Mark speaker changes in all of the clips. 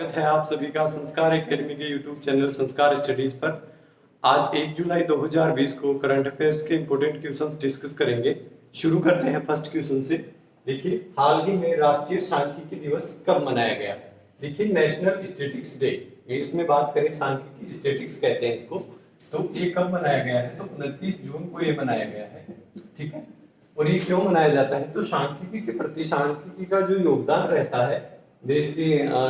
Speaker 1: स्वागत है आप सभी का संस्कार एकेडमी के यूट्यूब चैनल संस्कार स्टडीज पर। आज 1 जुलाई 2020 को करंट अफेयर्स के इंपॉर्टेंट क्वेश्चंस डिस्कस करेंगे। शुरू करते हैं फर्स्ट क्वेश्चन से। देखिए, हाल ही में राष्ट्रीय सांख्यिकी दिवस कब मनाया गया? देखिए, नेशनल स्टैटिस्टिक्स डे, इसमें बात करें सांख्यिकी स्टैटिस्टिक्स कहते हैं इसको, तो ये कब मनाया गया है? तो 29 जून को ये मनाया गया है। ठीक है, और ये क्यों मनाया जाता है? तो सांख्यिकी के प्रति सांख्यिकी का जो योगदान रहता है देश के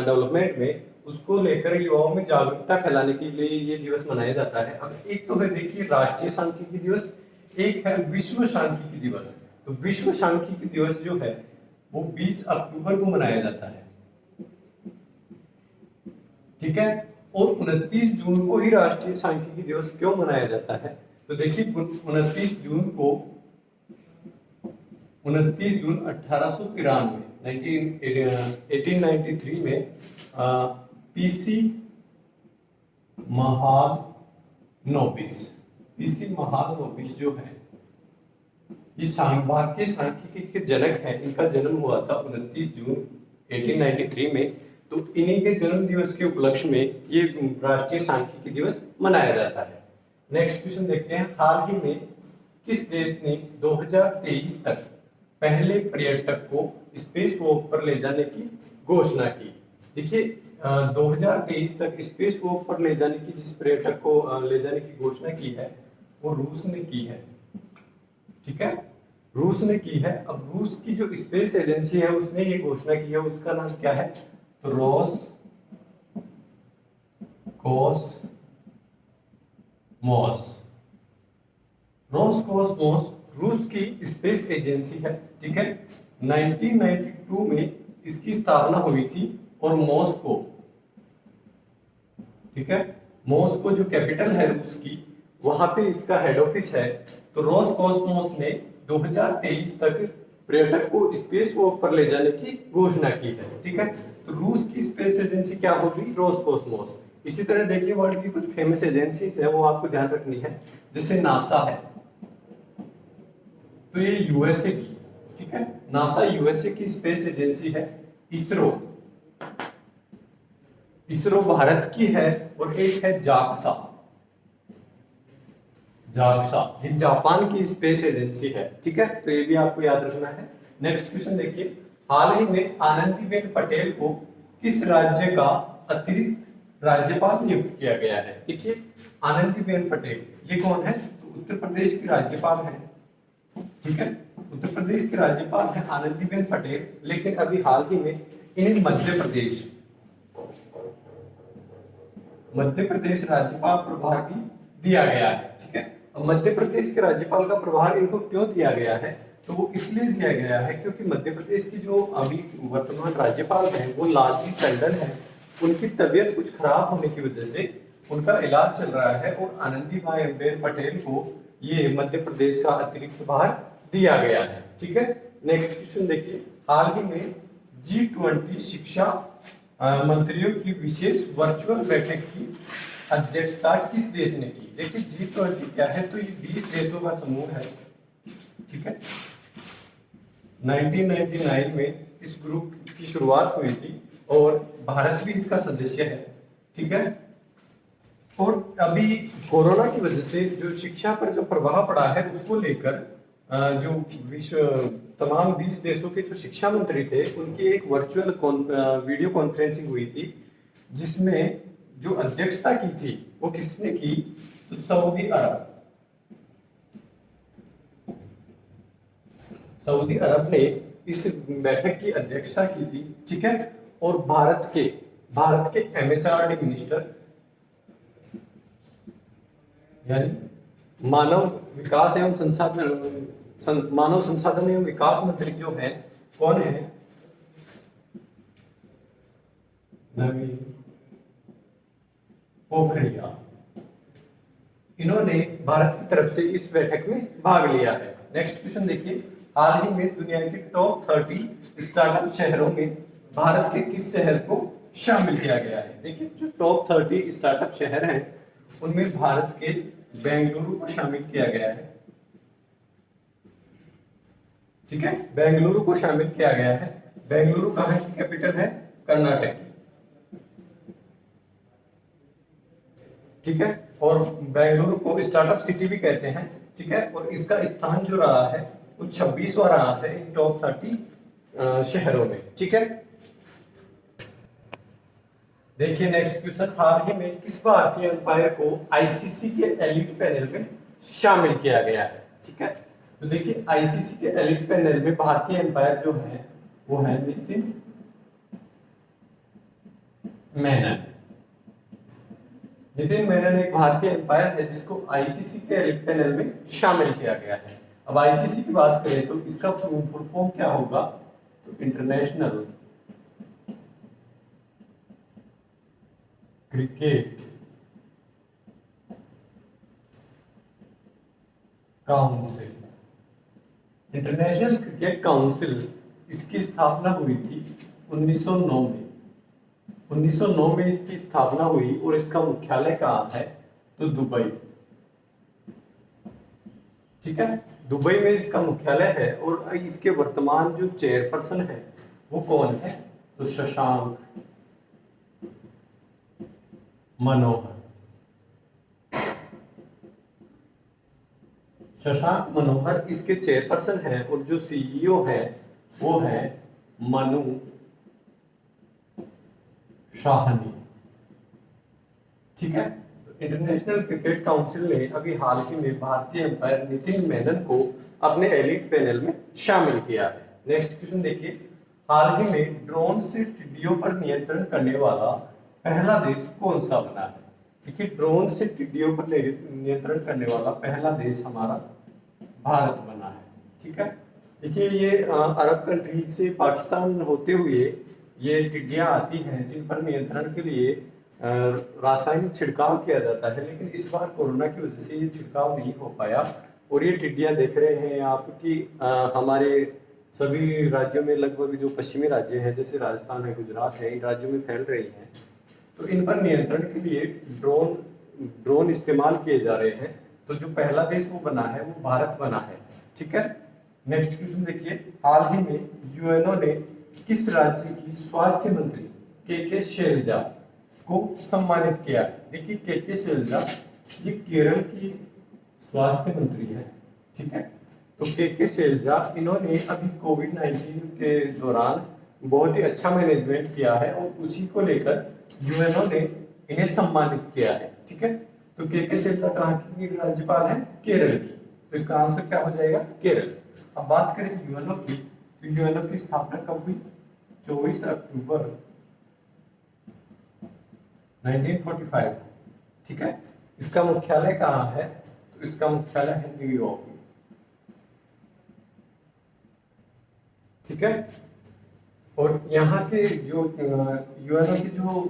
Speaker 1: डेवलपमेंट में, उसको लेकर युवाओं में जागरूकता फैलाने के लिए ये दिवस मनाया जाता है। अब एक तो है देखिए राष्ट्रीय सांख्यिकी दिवस, एक है विश्व सांख्यिकी दिवस। तो विश्व सांख्यिकी दिवस जो है वो 20 अक्टूबर को मनाया जाता है। ठीक है, और 29 जून को ही राष्ट्रीय सांख्यिकी दिवस क्यों मनाया जाता है? तो देखिए 29 जून 1893 में पीसी महालनोबिस जो है, ये भारतीय सांख्यिकी के जनक हैं। इनका जन्म हुआ था 29 जून 1893 में। तो इन्हीं के जन्म दिवस के उपलक्ष्य में ये राष्ट्रीय सांख्यिकी दिवस मनाया जाता है। नेक्स्ट क्वेश्चन देखते हैं। हाल ही में किस देश ने 2023 तक पहले पर्यटक को स्पेस वॉक पर ले जाने की घोषणा की? देखिए 2023 तक स्पेस वॉक पर ले जाने की, जिस पर्यटक को ले जाने की घोषणा की है वो रूस ने की है। ठीक है, रूस ने की है। अब रूस की जो स्पेस एजेंसी है उसने ये घोषणा की है, उसका नाम क्या है? तो रोसकोसमोस रूस की स्पेस एजेंसी है। ठीक है, 1992 में इसकी स्थापना हुई थी। और मॉस्को, ठीक है, मॉस्को जो कैपिटल है रूस की, वहां पे इसका हेड ऑफिस है। तो रोसकोसमोस ने 2023 तक पर्यटक को स्पेस वॉक पर ले जाने की घोषणा की है। ठीक है, तो रूस की स्पेस एजेंसी क्या होगी? रोसकोसमोस। इसी तरह देखिए वर्ल्ड की कुछ फेमस एजेंसीज है, वो आपको ध्यान रखनी है। जैसे नासा है, तो ये यूएसए की, ठीक है, नासा यूएसए की स्पेस एजेंसी है। इसरो भारत की है। और एक है जाक्सा, ये जापान की स्पेस एजेंसी है। ठीक है, तो ये भी आपको याद रखना है। नेक्स्ट क्वेश्चन देखिए। हाल ही में आनंदीबेन पटेल को किस राज्य का अतिरिक्त राज्यपाल नियुक्त किया गया है? देखिए आनंदीबेन पटेल ये कौन है? तो उत्तर प्रदेश की राज्यपाल है। ठीक है, उत्तर प्रदेश के राज्यपाल हैं आनंदीबेन पटेल। लेकिन अभी हाल ही में इन्हें मध्य प्रदेश राज्यपाल प्रभार भी दिया गया है। ठीक है, अब मध्य प्रदेश के राज्यपाल का प्रभार इनको क्यों दिया गया है? तो वो इसलिए दिया गया है क्योंकि मध्य प्रदेश की जो अभी वर्तमान राज्यपाल हैं वो लालजी टंडन है। उनकी तबीयत कुछ खराब होने की वजह से उनका इलाज चल रहा है, और आनंदीबेन पटेल को ये मध्य प्रदेश का अतिरिक्त प्रभार दिया गया है। ठीक है, नेक्स्ट क्वेश्चन देखिए। हाल ही में G20 शिक्षा मंत्रियों की विशेष वर्चुअल बैठक की अध्यक्षता किस देश ने की? देखिए G20 क्या है? तो ये 20 देशों का समूह है। ठीक है, 1999 में इस ग्रुप की शुरुआत हुई थी और भारत भी इसका सदस्य है। ठीक है, और अभी कोरोना की वजह से जो शिक्षा पर जो प्रभाव पड़ा है उसको लेकर जो विश्व तमाम 20 देशों के जो शिक्षा मंत्री थे उनकी एक वर्चुअल वीडियो कॉन्फ्रेंसिंग हुई थी, जिसमें जो अध्यक्षता की थी वो किसने की? तो सऊदी अरब ने इस बैठक की अध्यक्षता की थी। ठीक है, और भारत के एमएचआरडी मिनिस्टर यानी मानव संसाधन एवं विकास मंत्री जो है, कौन है? नवीन पोखरियाल। इन्होंने भारत की तरफ से इस बैठक में भाग लिया है। नेक्स्ट क्वेश्चन देखिए। हाल ही में दुनिया के टॉप 30 स्टार्टअप शहरों में भारत के किस शहर को शामिल किया गया है? देखिए जो टॉप 30 स्टार्टअप शहर हैं उनमें भारत के बेंगलुरु को शामिल किया गया है। ठीक है, बेंगलुरु को शामिल किया गया है। बेंगलुरु कहाँ की कैपिटल है? कर्नाटक की। ठीक है, और बेंगलुरु को स्टार्टअप सिटी भी कहते हैं। ठीक है, और इसका स्थान जो रहा है वो 26वां रहा है इन टॉप 30 शहरों में। ठीक है, देखिए नेक्स्ट क्वेश्चन, हाल ही में किस भारतीय एम्पायर को आईसीसी के एलिट पैनल में शामिल किया गया है? ठीक है, तो देखिए आईसीसी के एलिट पैनल में भारतीय एम्पायर जो है वो है नितिन मेनन। नितिन मेनन एक भारतीय एम्पायर है जिसको आईसीसी के एलिट पैनल में शामिल किया गया है। अब आईसीसी की बात करें तो इसका फुल फॉर्म क्या होगा? तो international cricket council. International cricket council, इसकी स्थापना हुई थी 1909 में। 1909 में इसकी स्थापना हुई और इसका मुख्यालय कहाँ है? तो दुबई। ठीक है, दुबई में इसका मुख्यालय है। और इसके वर्तमान जो चेयरपर्सन है वो कौन है? तो शशांक मनोहर। शशांक मनोहर इसके चेयरपर्सन है और जो सीईओ है वो है मनु शाहनी। ठीक है, इंटरनेशनल क्रिकेट काउंसिल ने अभी हाल ही में भारतीय एम्पायर नितिन मेनन को अपने एलिट पैनल में शामिल किया है। नेक्स्ट क्वेश्चन देखिए, हाल ही में ड्रोन से टिड्डियों पर नियंत्रण करने वाला पहला देश कौन सा बना है? देखिए ड्रोन से टिड्डियों पर नियंत्रण करने वाला पहला देश हमारा भारत बना है। ठीक है, देखिए ये अरब कंट्री से पाकिस्तान होते हुए ये टिड्डियां आती हैं जिन पर नियंत्रण के लिए रासायनिक छिड़काव किया जाता है, लेकिन इस बार कोरोना की वजह से ये छिड़काव नहीं हो पाया। और ये टिड्डियां देख रहे हैं आप कि हमारे सभी राज्यों में, लगभग जो पश्चिमी राज्य हैं जैसे राजस्थान है, गुजरात है, इन राज्यों में फैल रही हैं। तो इन पर नियंत्रण के लिए ड्रोन इस्तेमाल किए जा रहे हैं। तो जो पहला देश वो बना है वो भारत बना है। ठीक है, नेक्स्ट क्वेश्चन देखिए, हाल ही में यूएनओ ने किस राज्य की स्वास्थ्य मंत्री के शैलजा को सम्मानित किया? देखिए के शैलजा ये केरल की स्वास्थ्य मंत्री है। ठीक है, तो के शैलजा इन्होंने अभी कोविड-19 के दौरान बहुत ही अच्छा मैनेजमेंट किया है और उसी को लेकर यूएनओ ने इन्हें सम्मानित किया है। ठीक है, तो के शैलजा कहाँ की राज्यपाल है? केरल की। तो इसका आंसर क्या हो जाएगा? केरल। अब बात करें यूएनओ की, तो यूएनओ की स्थापना कब हुई? 24 अक्टूबर 1945। ठीक है, इसका मुख्यालय कहाँ है? तो इसका मुख्यालय है न्यूयॉर्क में। ठीक है, और यहाँ के जो यूएनओ के जो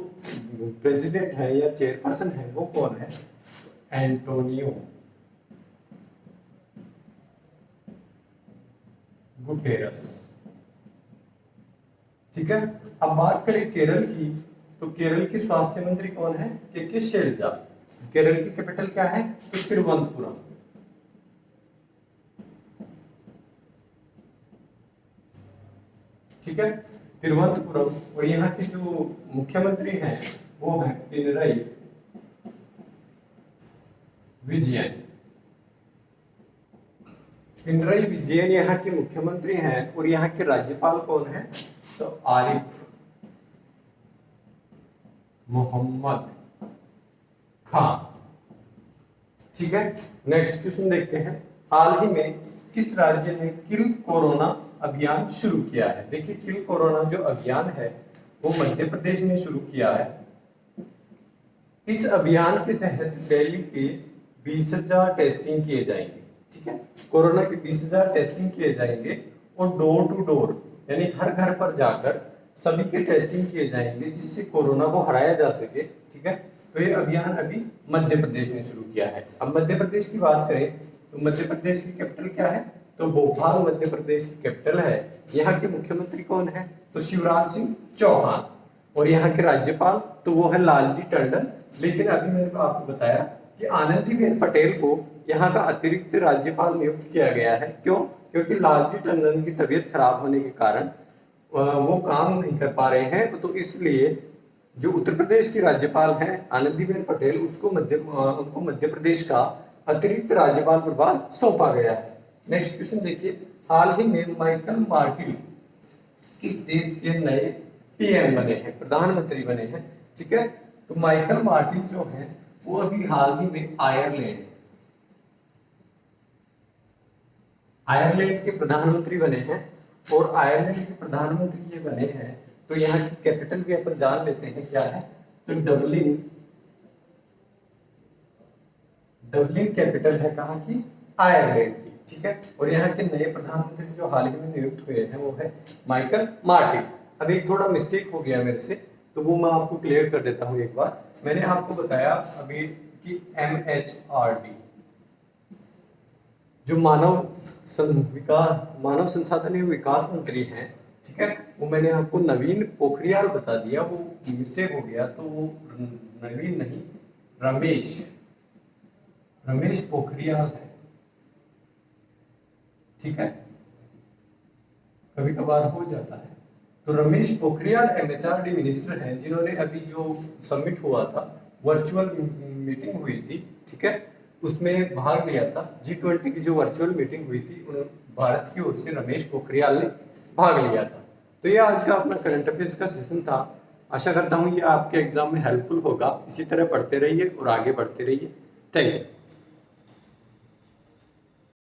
Speaker 1: प्रेसिडेंट है या चेयरपर्सन है वो कौन है? Antonio Guterres. ठीक है, अब बात करें केरल की, तो केरल की स्वास्थ्य मंत्री कौन है? के शैलजा। केरल की कैपिटल क्या है? तो तिरुवनंतपुरम। ठीक है, तिरुवनंतपुरम। और यहाँ के जो मुख्यमंत्री हैं वो है पिनराई विजयन। पिनराई विजयन यहाँ के मुख्यमंत्री हैं और यहाँ के राज्यपाल कौन है? तो आरिफ मोहम्मद खान। ठीक है, नेक्स्ट क्वेश्चन देखते हैं, हाल ही में किस राज्य ने किल कोरोना अभियान शुरू किया है? देखिए किल कोरोना जो अभियान है वो मध्य प्रदेश ने शुरू किया है। इस अभियान के तहत दिल्ली के 20,000 टेस्टिंग किए जाएंगे। ठीक है, कोरोना के 20,000 टेस्टिंग किए जाएंगे और डोर टू डोर यानी हर घर पर जाकर सभी के टेस्टिंग किए जाएंगे जिससे कोरोना को हराया जा सके। ठीक है, तो ये अभियान अभी मध्य प्रदेश ने शुरू किया है। अब मध्य प्रदेश की बात करें तो मध्य प्रदेश की कैपिटल क्या है? तो भोपाल मध्य प्रदेश की कैपिटल है। यहाँ के मुख्यमंत्री कौन है? तो शिवराज सिंह चौहान। और यहाँ के राज्यपाल तो वो है लालजी टंडन। लेकिन अभी मैंने आपको बताया कि आनंदीबेन पटेल को यहाँ का अतिरिक्त राज्यपाल नियुक्त किया गया है। क्यों? क्योंकि लालजी टंडन की तबीयत खराब होने के कारण वो काम नहीं कर पा रहे हैं, तो इसलिए जो उत्तर प्रदेश की राज्यपाल हैं आनंदीबेन पटेल, उनको मध्य प्रदेश का अतिरिक्त राज्यपाल प्रभार सौंपा गया है। नेक्स्ट क्वेश्चन देखिए, हाल ही में माइकल मार्टिन किस देश के नए पीएम बने हैं, प्रधानमंत्री बने हैं। ठीक है, तो माइकल मार्टिन जो है वो अभी हाल ही में आयरलैंड के प्रधानमंत्री बने हैं। और आयरलैंड के प्रधानमंत्री ये बने हैं तो यहाँ की कैपिटल भी अपन जान लेते हैं क्या है, तो डबलिन कैपिटल है कहाँ की, आयरलैंड की। ठीक है, और यहाँ के नए प्रधानमंत्री जो हाल ही में नियुक्त हुए हैं वो है माइकल मार्टिन। अब एक थोड़ा मिस्टेक हो गया मेरे से, तो वो मैं आपको क्लियर कर देता हूँ एक बार। मैंने आपको बताया अभी कि MHRD जो मानव संसाधन एवं विकास मंत्री हैं, ठीक है, वो मैंने आपको नवीन पोखरियाल बता दिया, वो मिस्टेक हो गया, तो वो नवीन नहीं रमेश पोखरियाल है। ठीक है, कभी कभार हो जाता है। तो रमेश पोखरियाल MHRD मिनिस्टर हैं, जिन्होंने अभी जो सबमिट हुआ था, वर्चुअल मीटिंग हुई थी, ठीक है, उसमें भाग लिया था। G20 की जो वर्चुअल मीटिंग हुई थी, भारत की ओर से रमेश पोखरियाल ने भाग लिया था। तो ये आज का अपना करंट अफेयर्स का सेशन था। आशा करता हूँ ये आपके एग्जाम में हेल्पफुल होगा। इसी तरह पढ़ते रहिए और आगे बढ़ते रहिए। Thank you.